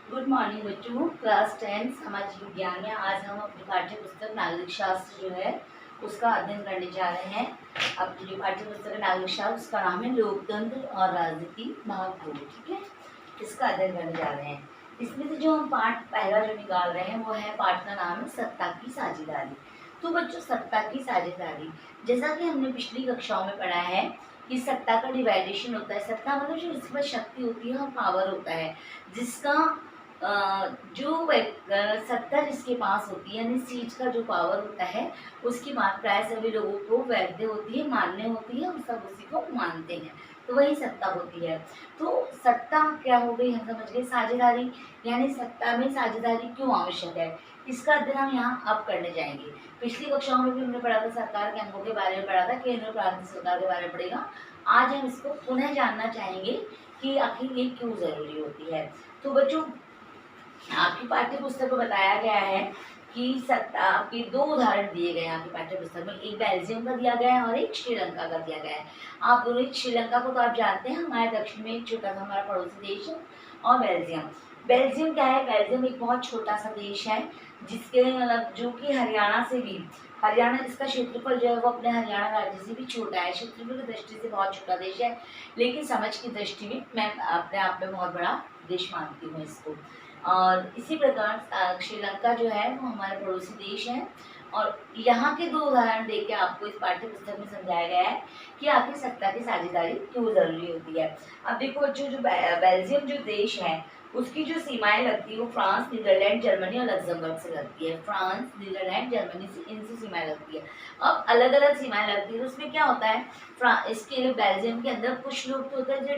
Good morning बच्चों। Class 10 सामाजिक विज्ञान में आज हम अपनी पाठ्य पुस्तक नागरिक शास्त्र जो है उसका अध्ययन करने जा रहे हैं। अपनी जो पाठ्य पुस्तक है नागरिक शास्त्र, उसका नाम है लोकतंत्र और राजनीति भाग 2। ठीक है, इसका अध्ययन करने जा रहे हैं। इसमें से जो हम पाठ पहला जो निकाल रहे हैं वो है, पाठ का नाम है सत्ता की साझेदारी। तो बच्चों, सत्ता की साझेदारी, जैसा कि हमने पिछली कक्षाओं में पढ़ा है कि सत्ता का डिवाइडेशन होता है। सत्ता मतलब जो इसमें शक्ति होती है और पावर होता है, जिसका सत्ता जिसके पास होती है, यानी सीट का जो पावर होता है, उसकी बात प्राय सभी लोगों को वैध होती है, मान्य होती है और सब उसी को मानते हैं, तो वही सत्ता होती है। तो सत्ता क्या हो गई, हम समझ गए साझेदारी, यानी सत्ता में साझेदारी क्यों आवश्यक है, इसका अध्ययन हम यहाँ अब करने जाएंगे। पिछली कक्षाओं में भी हमने पढ़ा था, सरकार के अंगों के बारे में पढ़ा था, केंद्र प्रांतीय सरकार के बारे में पढ़ेगा। आज हम इसको पुनः जानना चाहेंगे कि आखिर ये क्यों जरूरी होती है। तो बच्चों, आपकी पाठ्य पुस्तक में बताया गया है कि सत्ता, आपके दो उदाहरण दिए गए हैं आपकी पाठ्य पुस्तक में, एक बेल्जियम का दिया गया है और एक श्रीलंका का दिया गया है। आप दोनों, श्रीलंका को तो आप जानते हैं, हमारे दक्षिण में एक छोटा सा हमारा पड़ोसी देश है, और बेल्जियम क्या है, बेल्जियम एक बहुत छोटा सा देश है, जिसके मतलब जो कि हरियाणा से भी, हरियाणा इसका क्षेत्रफल जो है वो अपने हरियाणा राज्य से भी छोटा है। क्षेत्रफल की दृष्टि से बहुत छोटा देश है, लेकिन समझ की दृष्टि में मैं अपने आप में बहुत बड़ा देश मानती हूँ इसको। और इसी प्रकार श्रीलंका जो है वो हमारे पड़ोसी देश है। और यहाँ के दो उदाहरण देके आपको इस पाठ्य पुस्तक में समझाया गया है कि आखिर सत्ता की साझेदारी क्यों जरूरी होती है। अब देखो, जो बेल्जियम जो देश है, उसकी जो सीमाएं लगती है वो फ्रांस, नीदरलैंड, जर्मनी और लग्जमबर्ग से लगती है। फ्रांस, नीदरलैंड, जर्मनी से, इनसे सीमाएं लगती है। अब अलग अलग सीमाएं लगती है, तो उसमें क्या होता है, इसके बेल्जियम के अंदर कुछ लोग तो होते हैं जो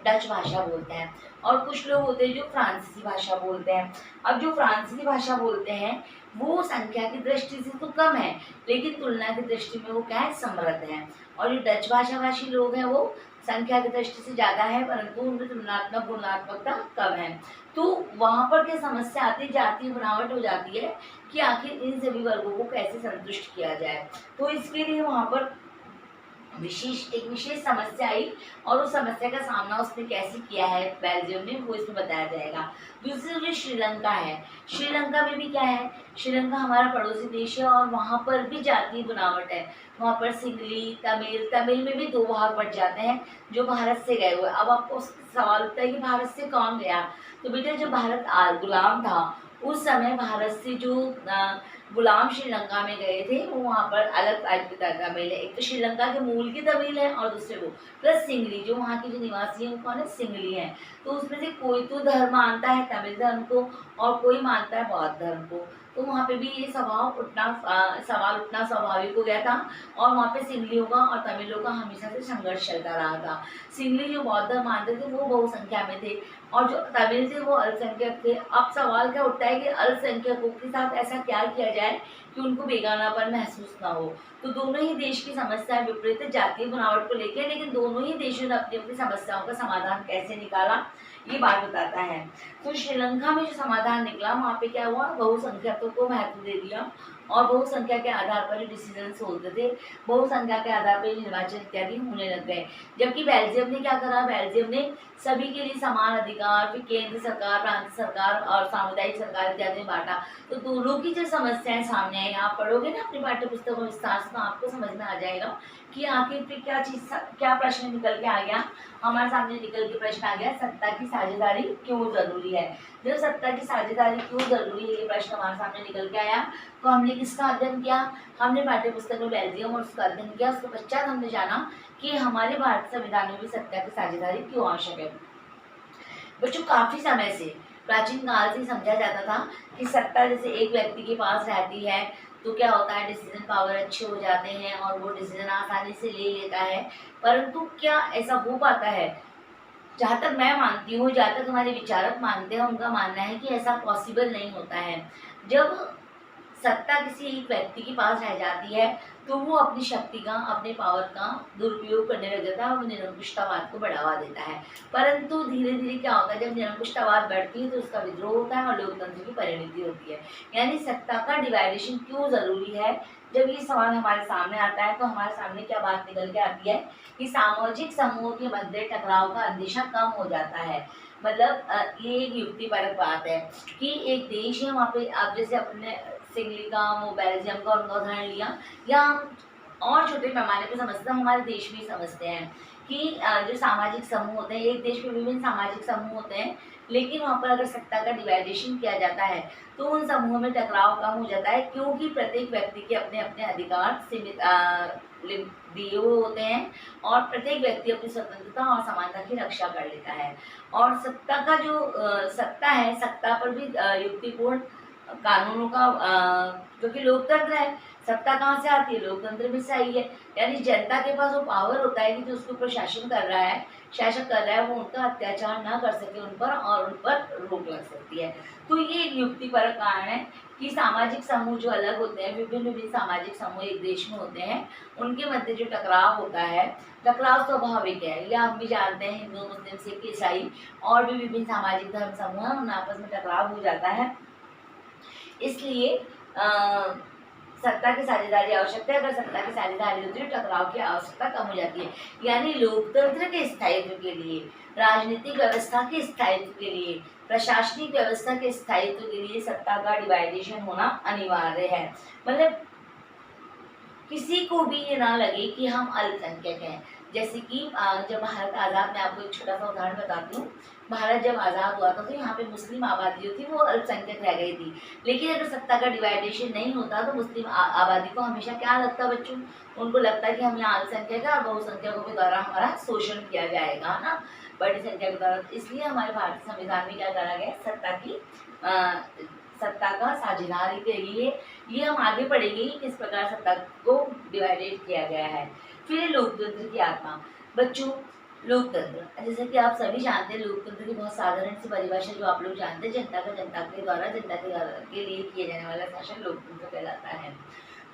डच भाषा बोलते हैं, और कुछ लोग होते हैं जो फ्रांसीसी भाषा बोलते हैं। अब जो फ्रांसीसी भाषा बोलते हैं वो संख्या की दृष्टि से तो कम है, लेकिन तुलना की दृष्टि में वो क्या है, समृद्ध है। और जो डच भाषा भाषी लोग हैं वो संख्या की दृष्टि से ज़्यादा है, परंतु उनमें तुलनात्मक गुणात्मकता कम है। तो वहाँ पर क्या समस्या आती, जातीय बनावट हो जाती है कि आखिर इन सभी वर्गों को कैसे संतुष्ट किया जाए। तो इसके लिए वहाँ पर एक विशेष समस्या आई, और उस समस्या का सामना उसने कैसे किया है बेल्जियम ने, वो इसमें बताया जाएगा। दूसरी जो श्रीलंका है, श्रीलंका में भी क्या है, श्रीलंका हमारा पड़ोसी देश है, और वहाँ पर भी जातीय बनावट है। वहाँ पर सिंगली, तमिल में भी दो भाग बढ़ जाते हैं जो भारत से गए हुए। अब आपको सवाल उठता है कि भारत से कौन गया, तो बेटा जब भारत गुलाम था उस समय भारत से जो गुलाम श्रीलंका में गए थे, वो वहाँ पर अलग टाइप की तमिल है। एक तो श्रीलंका के मूल की तमिल है, और दूसरे वो प्लस सिंगली, जो वहाँ के जो निवासी हैं वो कौन है, सिंगली है। तो उसमें से कोई तो धर्म मानता है तमिल धर्म को, और कोई मानता है बौद्ध धर्म को। तो वहाँ पे भी ये सवाल उठना स्वाभाविक हो गया था, और वहाँ पे सिंगलियों का और तमिलों का हमेशा से संघर्ष चलता रहा था। सिंगली जो बौद्ध धर्म मानते थे वो बहुसंख्या में थे, और जो तमिल थे वो अल्पसंख्यक थे। अब सवाल क्या उठता है कि अल्पसंख्यकों के साथ ऐसा क्या किया जाए कि उनको बेगानापन महसूस ना हो। तो दोनों ही देश की समस्या विपरीत है जातीय बनावट को लेकर, लेकिन दोनों ही देशों ने अपनी अपनी समस्याओं का समाधान कैसे निकाला, ये बात बताता है। तो श्रीलंका में जो समाधान निकला, वहाँ पे क्या हुआ, बहुसंख्यकों को महत्व दे दिया, और बहुसंख्या के आधार पर जो डिसीजन होते थे, बहुसंख्या के आधार पर निर्वाचन इत्यादि होने लग गए। जबकि बेल्जियम ने क्या करा, बेल्जियम ने सभी के लिए समान अधिकार, फिर केंद्र सरकार, प्रांतीय सरकार और सामुदायिक सरकार इत्यादि में बांटा। तो दोनों की जो समस्याएं सामने आई, आप पढ़ोगे ना अपनी पाठ्य पुस्तक में विस्तार से, तो आपको समझ में आ जाएगा कि आखिर फिर क्या प्रश्न निकल के आ गया। हमारे सामने निकल के प्रश्न आ गया, सत्ता की साझेदारी क्यों जरूरी है। जब सत्ता की साझेदारी क्यों जरूरी है ये प्रश्न हमारे सामने निकल के आया, तो हमने किसका अध्ययन किया, हमने पाठ्य पुस्तक में बेल्जियम और उसका अध्ययन किया। उसके पश्चात हमने जाना कि हमारे भारत संविधान में भी सत्ता की साझेदारी क्यों आवश्यक है। बच्चों, काफी समय से, प्राचीन काल से समझा जाता था कि सत्ता जैसे एक व्यक्ति के पास रहती है तो क्या होता है, डिसीजन पावर अच्छे हो जाते हैं और वो डिसीजन आसानी से ले लेता है। परंतु क्या ऐसा हो पाता है, जहाँ तक मैं मानती हूँ, जहाँ तक हमारे विचारक मानते हैं, उनका मानना है कि ऐसा पॉसिबल नहीं होता है। जब सत्ता किसी एक व्यक्ति के पास रह जाती है तो वो अपनी शक्ति का, अपने पावर का दुरुपयोग करने लग जाता है और निरंकुशतावाद को बढ़ावा देता है। परंतु धीरे धीरे क्या होता है, जब निरंकुशतावाद बढ़ती है तो उसका विद्रोह होता है और लोकतंत्र की परिणति होती है। यानी सत्ता का डिवाइडेशन क्यों जरूरी है, जब ये सवाल हमारे सामने आता है तो हमारे सामने क्या बात निकल के आती है कि सामाजिक समूहों के मध्य टकराव का अंदेशा कम हो जाता है। मतलब ये एक युक्तिपरक बात है कि एक देश है वहाँ पे, आप जैसे अपने सिंगली का, वो बेल्जियम का उनका उदाहरण लिया, या हम और छोटे पैमाने पे समझते हैं, हमारे देश में ही समझते हैं कि जो सामाजिक समूह होते हैं, एक देश में विभिन्न सामाजिक समूह होते हैं, लेकिन वहाँ पर अगर सत्ता का डिवाइडेशन किया जाता है तो उन समूहों में टकराव कम हो जाता है, क्योंकि प्रत्येक व्यक्ति के अपने अपने अधिकार सीमित दिए हुए होते हैं और प्रत्येक व्यक्ति अपनी स्वतंत्रता और समानता की रक्षा कर लेता है। और सत्ता का जो सत्ता है, सत्ता पर भी युक्तिपूर्ण कानूनों का क्योंकि लोकतंत्र है, सत्ता कहाँ से आती है? लोकतंत्र में से आई है। यानी जनता के पास वो पावर होता है कि जो उसके ऊपर शासन कर रहा है, शासक कर रहा है, वो उनका अत्याचार ना कर सके उन पर, और उन पर रोक लग सकती है। तो ये एक युक्तिपरक कारण है कि सामाजिक समूह जो अलग होते हैं, विभिन्न विभिन्न सामाजिक समूह एक देश में होते हैं, उनके मध्य जो टकराव होता है, टकराव स्वाभाविक है। यह हम भी जानते हैं, हिंदू, मुस्लिम, सिख, ईसाई और भी विभिन्न सामाजिक धर्म समूह हैं, उन आपस में टकराव हो जाता है। इसलिए सत्ता की साझेदारी आवश्यकता है। अगर सत्ता की साझेदारी होती है, टकराव की आवश्यकता कम हो जाती है। यानी लोकतंत्र के स्थायित्व के लिए, राजनीतिक व्यवस्था के स्थायित्व के लिए, प्रशासनिक व्यवस्था के स्थायित्व के लिए सत्ता का डिवाइडेशन होना अनिवार्य है। मतलब किसी को भी ये ना लगे कि हम अल्पसंख्यक हैं। जैसे कि जब भारत आज़ाद, मैं आपको एक छोटा सा उदाहरण बताती हूँ। भारत जब आज़ाद हुआ था तो यहाँ पे मुस्लिम आबादी जो थी वो अल्पसंख्यक रह गई थी, लेकिन अगर सत्ता का डिवाइडेशन नहीं होता तो मुस्लिम आबादी को हमेशा क्या लगता बच्चों? उनको लगता है कि हम यहाँ अल्पसंख्यक है और बहुसंख्यकों के द्वारा हमारा शोषण किया जाएगा ना, बड़ी संख्या के द्वारा। इसलिए हमारे भारतीय संविधान में क्या करा गया? सत्ता का साझेदारी के लिए ये हम आगे पढ़ेंगे किस प्रकार सत्ता को डिवाइडेड किया गया है। फिर लोकतंत्र की आत्मा। बच्चों, लोकतंत्र जैसे कि आप सभी जानते हैं, लोकतंत्र की बहुत साधारण सी परिभाषा जो आप लोग जानते हैं, जनता का जनता के द्वारा जनता के लिए किए जाने वाला शासन लोकतंत्र कहलाता है।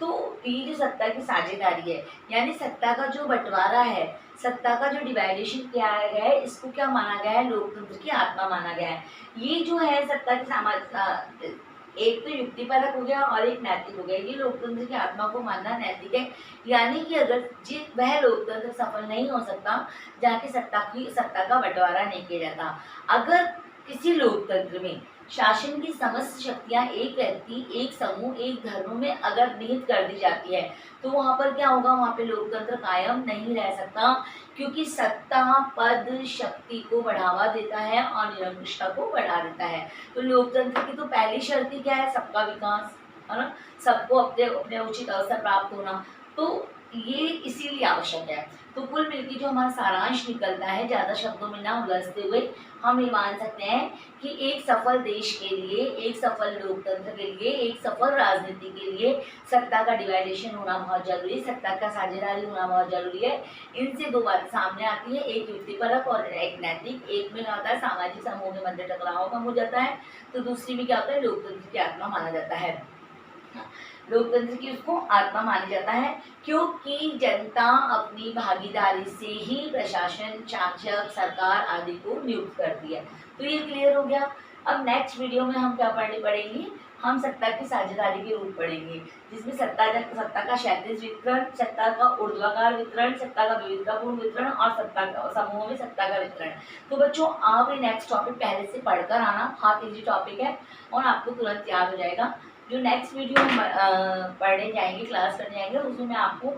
तो ये जो सत्ता की साझेदारी है, यानी सत्ता का जो बंटवारा है, सत्ता का जो डिवाइडेशन किया गया है, इसको क्या माना गया है? लोकतंत्र की आत्मा माना गया है। ये जो है सत्ता की एक तो युक्तिपरक हो गया और एक नैतिक हो गया। ये लोकतंत्र की आत्मा को मानना नैतिक है, यानी कि अगर वह लोकतंत्र सफल नहीं हो सकता जहाँ की सत्ता का बंटवारा नहीं किया जाता। अगर किसी लोकतंत्र में शासन की समस्त शक्तियां एक व्यक्ति, एक समूह, एक धर्म में अगर निहित कर दी जाती है तो वहाँ पर क्या होगा? वहाँ पे लोकतंत्र कायम नहीं रह सकता, क्योंकि सत्ता पद शक्ति को बढ़ावा देता है और निरंकुशता को बढ़ा देता है। तो लोकतंत्र की तो पहली शर्त ही क्या है? सबका विकास, है ना, सबको अपने अपने उचित अवसर प्राप्त होना। तो ये इसीलिए आवश्यक है। तो कुल मिलकर जो हमारा सारांश निकलता है, ज़्यादा शब्दों में ना उलझते हुए हम ये मान सकते हैं कि एक सफल देश के लिए, एक सफल लोकतंत्र के लिए, एक सफल राजनीति के लिए सत्ता का डिवाइडेशन होना बहुत जरूरी है, सत्ता का साझेदारी होना बहुत जरूरी है। इनसे दो बातें सामने आती है, एक युक्तिपरक और एक नैतिक। एक में क्या होता है? सामाजिक समूह के मध्य टकराव कम हो जाता है, तो दूसरी में क्या होता है? लोकतंत्र की आत्मा माना जाता है। लोकतंत्र की उसको आत्मा माना जाता है, क्योंकि जनता अपनी भागीदारी से ही प्रशासन, शासक, सरकार आदि को नियुक्त करती है। तो ये क्लियर हो गया। अब नेक्स्ट वीडियो में हम क्या पढ़ेंगे? हम सत्ता की साझेदारी के रूप पढ़ेंगे, जिसमें सत्ता का क्षैतिज वितरण, सत्ता का ऊर्ध्वाधर वितरण, सत्ता का विविधतापूर्ण वितरण और सत्ता का समूहों में सत्ता का वितरण। तो बच्चों, आप ये नेक्स्ट टॉपिक पहले से पढ़कर आना, बहुत ईजी टॉपिक है और आपको तुरंत याद हो जाएगा। जो नेक्स्ट वीडियो हम पढ़ने जाएंगे, क्लास करने जाएंगे, उसमें मैं आपको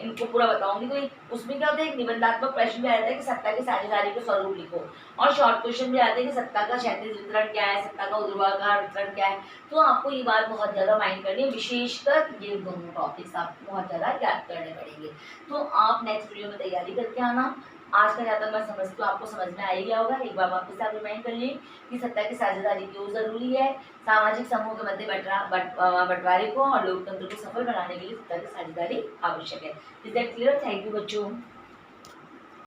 इनको पूरा बताऊंगी। तो उसमें क्या होता है? एक निबंधात्मक प्रश्न भी आता है कि सत्ता की साझेदारी के स्वरूप लिखो, और शॉर्ट क्वेश्चन भी आते हैं कि सत्ता का क्षैतिज वितरण क्या है, सत्ता का ऊर्ध्वाधर वितरण क्या है। तो आपको ये बात बहुत ज़्यादा माइंड करनी है, विशेषकर ये दोनों टॉपिक्स आपको बहुत ज़्यादा याद करने पड़ेंगे। तो आप नेक्स्ट वीडियो में तैयारी करके आना। आज का ज़्यादा मैं समझती हूँ आपको समझ में आ ही गया होगा। एक बार वापस आप रिमाइंड कर लीजिए कि सत्ता की साझेदारी क्यों जरूरी है, सामाजिक समूह के मध्य बंटवारे को और लोकतंत्र को सफल बनाने के लिए सत्ता की साझेदारी आवश्यक है। Is that clear? Thank you बच्चों।